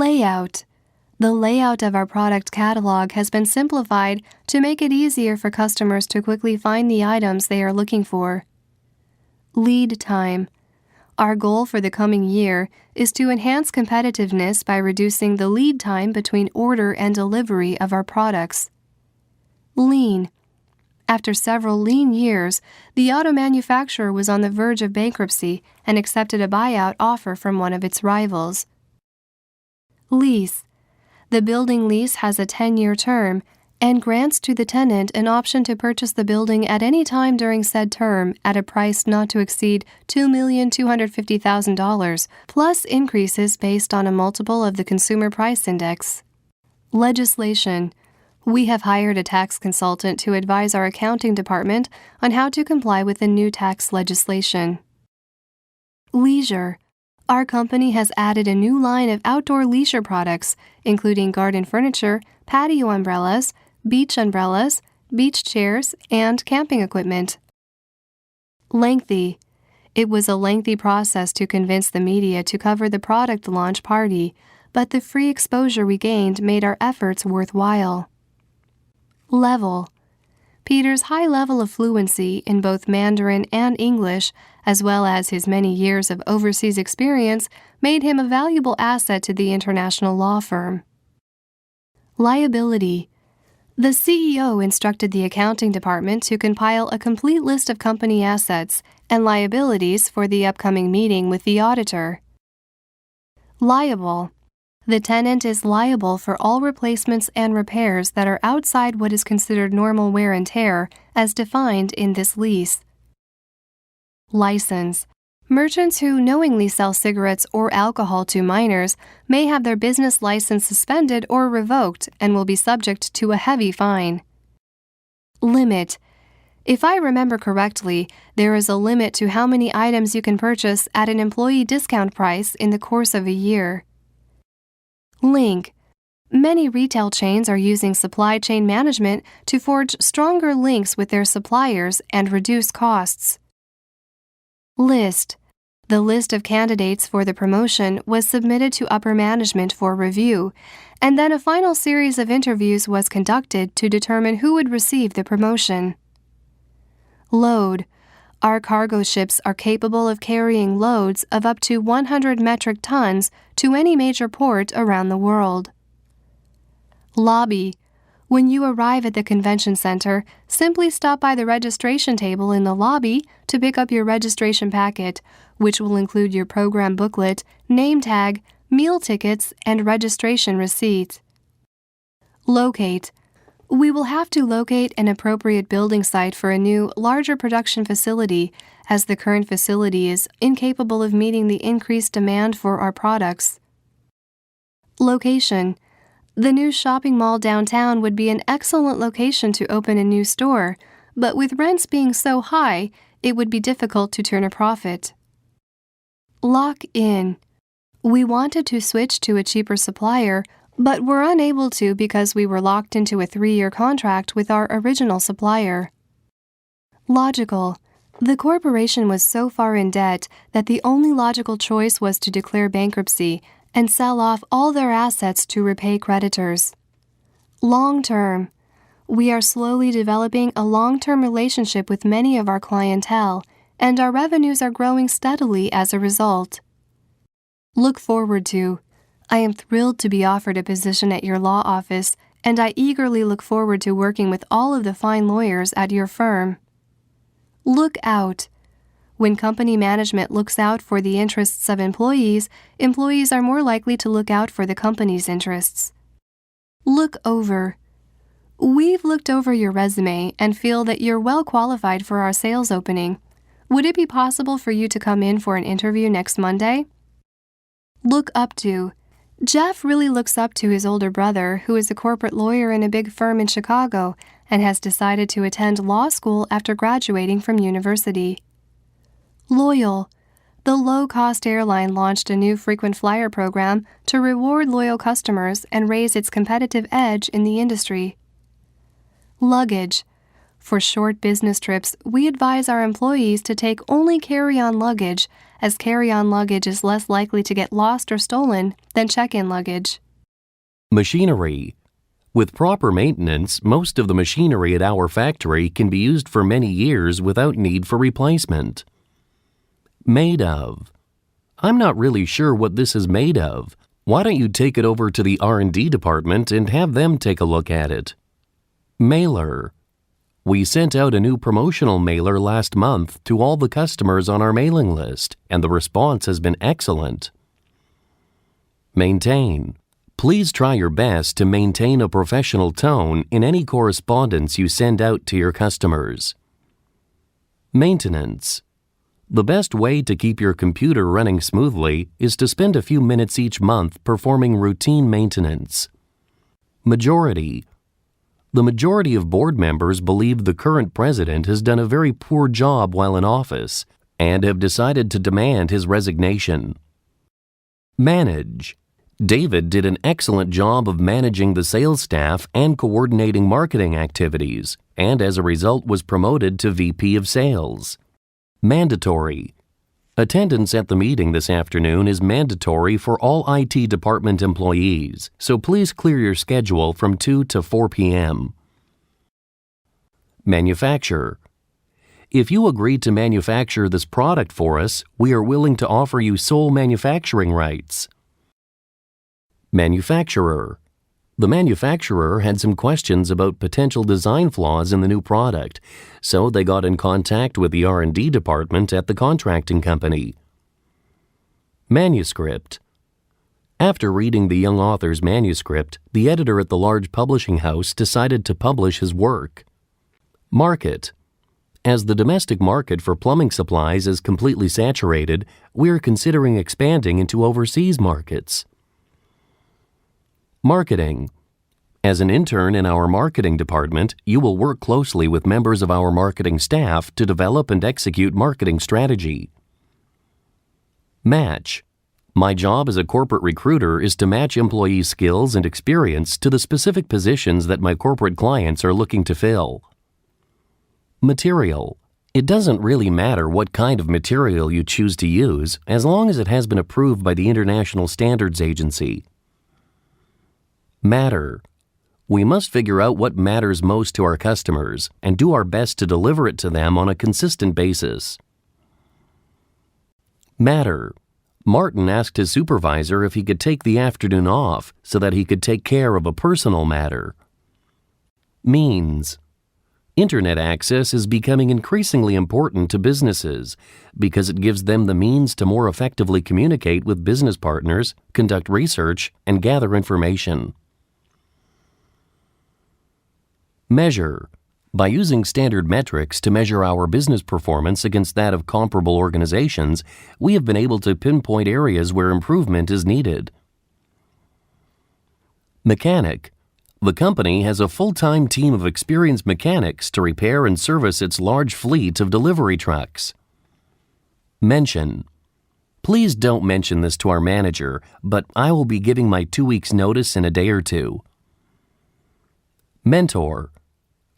Layout. The layout of our product catalog has been simplified to make it easier for customers to quickly find the items they are looking for. Lead time. Our goal for the coming year is to enhance competitiveness by reducing the lead time between order and delivery of our products. Lean. After several lean years, the auto manufacturer was on the verge of bankruptcy and accepted a buyout offer from one of its rivals. Lease. The building lease has a 10-year term and grants to the tenant an option to purchase the building at any time during said term at a price not to exceed $2,250,000, plus increases based on a multiple of the Consumer Price Index. Legislation. We have hired a tax consultant to advise our accounting department on how to comply with the new tax legislation. Leisure. Our company has added a new line of outdoor leisure products, including garden furniture, patio umbrellas, beach chairs, and camping equipment. Lengthy. It was a lengthy process to convince the media to cover the product launch party, but the free exposure we gained made our efforts worthwhile. Level. Peter's high level of fluency in both Mandarin and English, as well as his many years of overseas experience, made him a valuable asset to the international law firm. Liability. The CEO instructed the accounting department to compile a complete list of company assets and liabilities for the upcoming meeting with the auditor. Liable. The tenant is liable for all replacements and repairs that are outside what is considered normal wear and tear as defined in this lease. License. Merchants who knowingly sell cigarettes or alcohol to minors may have their business license suspended or revoked and will be subject to a heavy fine. Limit. If I remember correctly, there is a limit to how many items you can purchase at an employee discount price in the course of a year. Link. Many retail chains are using supply chain management to forge stronger links with their suppliers and reduce costs. List. The list of candidates for the promotion was submitted to upper management for review, and then a final series of interviews was conducted to determine who would receive the promotion. Load. Our cargo ships are capable of carrying loads of up to 100 metric tons to any major port around the world. Lobby. When you arrive at the convention center, simply stop by the registration table in the lobby to pick up your registration packet, which will include your program booklet, name tag, meal tickets, and registration receipt. Locate. We will have to locate an appropriate building site for a new, larger production facility, as the current facility is incapable of meeting the increased demand for our products. Location. The new shopping mall downtown would be an excellent location to open a new store, but with rents being so high, it would be difficult to turn a profit. Lock in. We wanted to switch to a cheaper supplier, but were unable to because we were locked into a 3-year contract with our original supplier. Logical. The corporation was so far in debt that the only logical choice was to declare bankruptcy and sell off all their assets to repay creditors. Long-term. We are slowly developing a long-term relationship with many of our clientele, and our revenues are growing steadily as a result. Look forward to. I am thrilled to be offered a position at your law office, and I eagerly look forward to working with all of the fine lawyers at your firm. Look out. When company management looks out for the interests of employees, employees are more likely to look out for the company's interests. Look over. We've looked over your resume and feel that you're well qualified for our sales opening. Would it be possible for you to come in for an interview next Monday? Look up to. Jeff really looks up to his older brother, who is a corporate lawyer in a big firm in Chicago and has decided to attend law school after graduating from university. Loyal. The low-cost airline launched a new frequent flyer program to reward loyal customers and raise its competitive edge in the industry. Luggage. For short business trips, we advise our employees to take only carry-on luggage, as carry-on luggage is less likely to get lost or stolen than check-in luggage. Machinery. With proper maintenance, most of the machinery at our factory can be used for many years without need for replacement. Made of. I'm not really sure what this is made of. Why don't you take it over to the R&D department and have them take a look at it? Mailer. We sent out a new promotional mailer last month to all the customers on our mailing list, and the response has been excellent. Maintain. Please try your best to maintain a professional tone in any correspondence you send out to your customers. Maintenance. The best way to keep your computer running smoothly is to spend a few minutes each month performing routine maintenance. Majority. The majority of board members believe the current president has done a very poor job while in office and have decided to demand his resignation. Manage. David did an excellent job of managing the sales staff and coordinating marketing activities, and as a result was promoted to VP of Sales. Mandatory. Attendance at the meeting this afternoon is mandatory for all IT department employees, so please clear your schedule from 2 to 4 p.m. Manufacture. If you agree to manufacture this product for us, we are willing to offer you sole manufacturing rights. Manufacturer. The manufacturer had some questions about potential design flaws in the new product, so they got in contact with the R&D department at the contracting company. Manuscript. After reading the young author's manuscript, the editor at the large publishing house decided to publish his work. Market. As the domestic market for plumbing supplies is completely saturated, we are considering expanding into overseas markets. Marketing. As an intern in our marketing department, you will work closely with members of our marketing staff to develop and execute marketing strategy. Match. My job as a corporate recruiter is to match employee skills and experience to the specific positions that my corporate clients are looking to fill. Material. It doesn't really matter what kind of material you choose to use, as long as it has been approved by the International Standards Agency. Matter. We must figure out what matters most to our customers and do our best to deliver it to them on a consistent basis. Matter. Martin asked his supervisor if he could take the afternoon off so that he could take care of a personal matter. Means. Internet access is becoming increasingly important to businesses because it gives them the means to more effectively communicate with business partners, conduct research, and gather information. Measure. By using standard metrics to measure our business performance against that of comparable organizations, we have been able to pinpoint areas where improvement is needed. Mechanic. The company has a full-time team of experienced mechanics to repair and service its large fleet of delivery trucks. Mention. Please don't mention this to our manager, but I will be giving my 2 weeks' notice in a day or two. Mentor.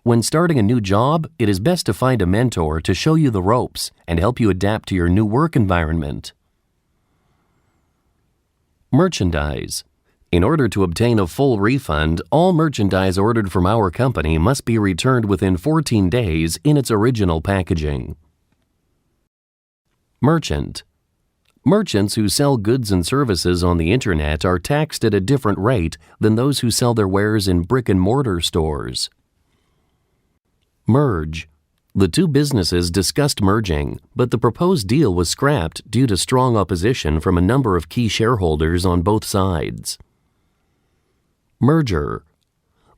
When starting a new job, it is best to find a mentor to show you the ropes and help you adapt to your new work environment. Merchandise. In order to obtain a full refund, all merchandise ordered from our company must be returned within 14 days in its original packaging. Merchant. Merchants who sell goods and services on the internet are taxed at a different rate than those who sell their wares in brick-and-mortar stores. Merge. The two businesses discussed merging, but the proposed deal was scrapped due to strong opposition from a number of key shareholders on both sides. Merger.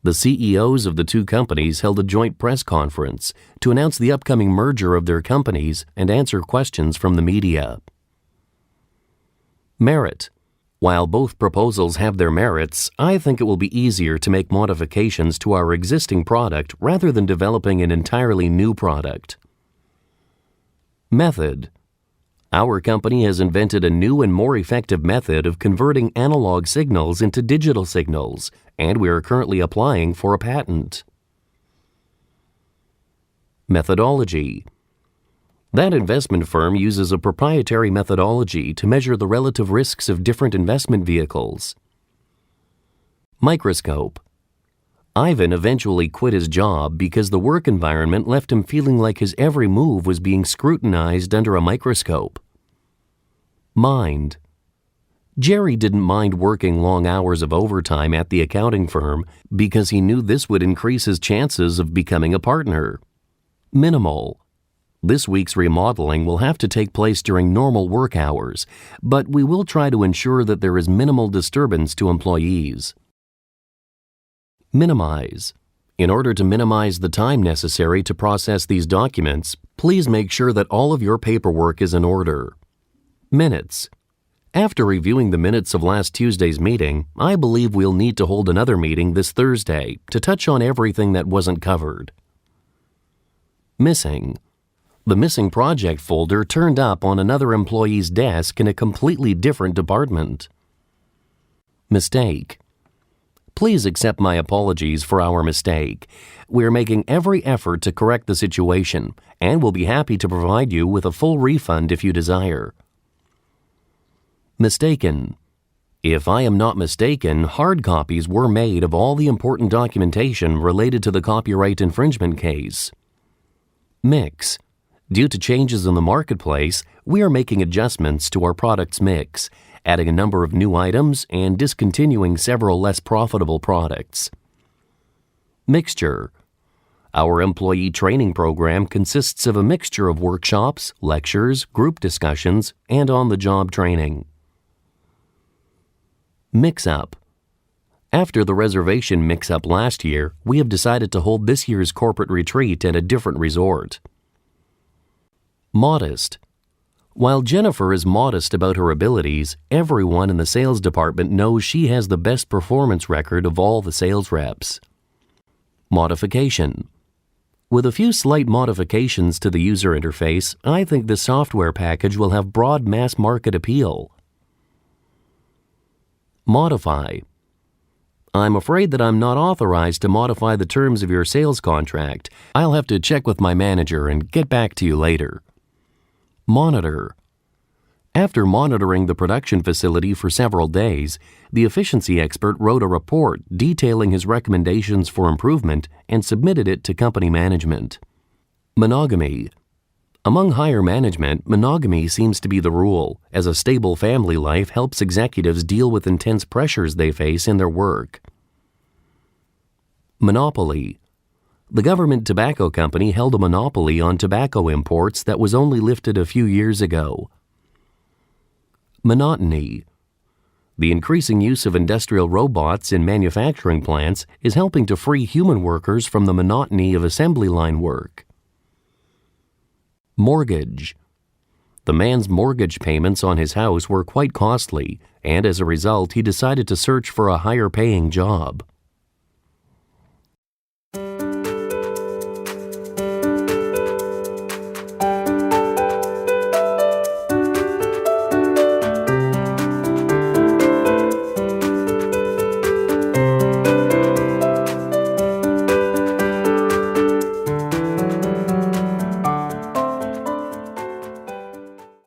The CEOs of the two companies held a joint press conference to announce the upcoming merger of their companies and answer questions from the media. Merit. While both proposals have their merits, I think it will be easier to make modifications to our existing product rather than developing an entirely new product. Method. Our company has invented a new and more effective method of converting analog signals into digital signals, and we are currently applying for a patent. Methodology. That investment firm uses a proprietary methodology to measure the relative risks of different investment vehicles. Microscope. Ivan eventually quit his job because the work environment left him feeling like his every move was being scrutinized under a microscope. Mind. Jerry didn't mind working long hours of overtime at the accounting firm because he knew this would increase his chances of becoming a partner. Minimal. This week's remodeling will have to take place during normal work hours, but we will try to ensure that there is minimal disturbance to employees. Minimize. In order to minimize the time necessary to process these documents, please make sure that all of your paperwork is in order. Minutes. After reviewing the minutes of last Tuesday's meeting, I believe we'll need to hold another meeting this Thursday to touch on everything that wasn't covered. Missing. The missing project folder turned up on another employee's desk in a completely different department. Mistake. Please accept my apologies for our mistake. We're making every effort to correct the situation, and we'll be happy to provide you with a full refund if you desire. Mistaken. If I am not mistaken, hard copies were made of all the important documentation related to the copyright infringement case. Mix. Due to changes in the marketplace, we are making adjustments to our product's mix, adding a number of new items and discontinuing several less profitable products. Mixture. Our employee training program consists of a mixture of workshops, lectures, group discussions, and on-the-job training. Mix-up. After the reservation mix-up last year, we have decided to hold this year's corporate retreat at a different resort. Modest. While Jennifer is modest about her abilities, everyone in the sales department knows she has the best performance record of all the sales reps. Modification. With a few slight modifications to the user interface, I think the software package will have broad mass market appeal. Modify. I'm afraid that I'm not authorized to modify the terms of your sales contract. I'll have to check with my manager and get back to you later. Monitor. After monitoring the production facility for several days, the efficiency expert wrote a report detailing his recommendations for improvement and submitted it to company management. Monogamy. Among higher management, monogamy seems to be the rule, as a stable family life helps executives deal with intense pressures they face in their work. Monopoly. The government tobacco company held a monopoly on tobacco imports that was only lifted a few years ago. Monotony. The increasing use of industrial robots in manufacturing plants is helping to free human workers from the monotony of assembly line work. Mortgage. The man's mortgage payments on his house were quite costly, and as a result, he decided to search for a higher-paying job.